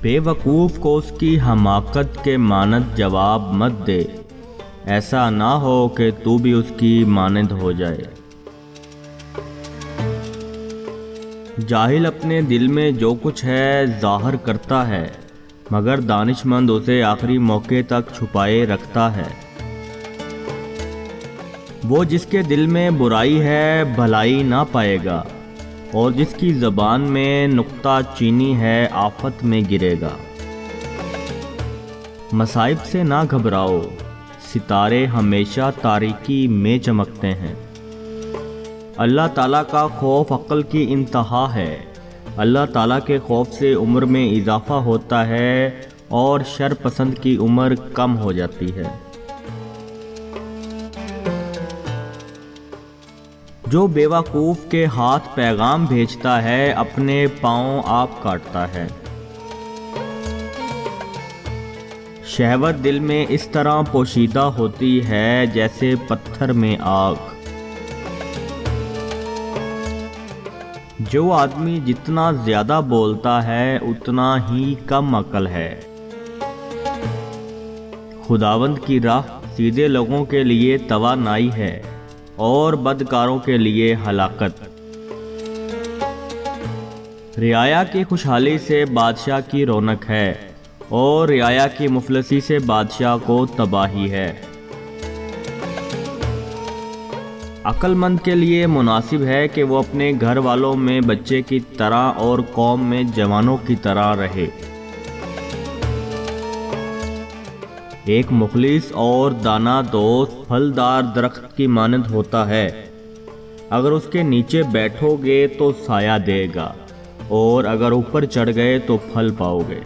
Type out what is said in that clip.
بے وقوف کو اس کی حماقت کے مانند جواب مت دے، ایسا نہ ہو کہ تو بھی اس کی مانند ہو جائے۔ جاہل اپنے دل میں جو کچھ ہے ظاہر کرتا ہے، مگر دانش مند اسے آخری موقع تک چھپائے رکھتا ہے۔ وہ جس کے دل میں برائی ہے بھلائی نہ پائے گا، اور جس کی زبان میں نکتہ چینی ہے آفت میں گرے گا۔ مصائب سے نہ گھبراؤ، ستارے ہمیشہ تاریکی میں چمکتے ہیں۔ اللہ تعالیٰ کا خوف عقل کی انتہا ہے۔ اللہ تعالیٰ کے خوف سے عمر میں اضافہ ہوتا ہے اور شر پسند کی عمر کم ہو جاتی ہے۔ جو بے وقوف کے ہاتھ پیغام بھیجتا ہے اپنے پاؤں آپ کاٹتا ہے۔ شہوت دل میں اس طرح پوشیدہ ہوتی ہے جیسے پتھر میں آگ۔ جو آدمی جتنا زیادہ بولتا ہے اتنا ہی کم عقل ہے۔ خداوند کی راہ سیدھے لوگوں کے لیے توانائی ہے اور بدکاروں کے لیے ہلاکت۔ رعایا کی خوشحالی سے بادشاہ کی رونق ہے، اور رعایا کی مفلسی سے بادشاہ کو تباہی ہے۔ عقل مند کے لیے مناسب ہے کہ وہ اپنے گھر والوں میں بچے کی طرح اور قوم میں جوانوں کی طرح رہے۔ ایک مخلص اور دانا دوست پھلدار درخت کی مانند ہوتا ہے، اگر اس کے نیچے بیٹھو گے تو سایہ دے گا، اور اگر اوپر چڑھ گئے تو پھل پاؤ گے۔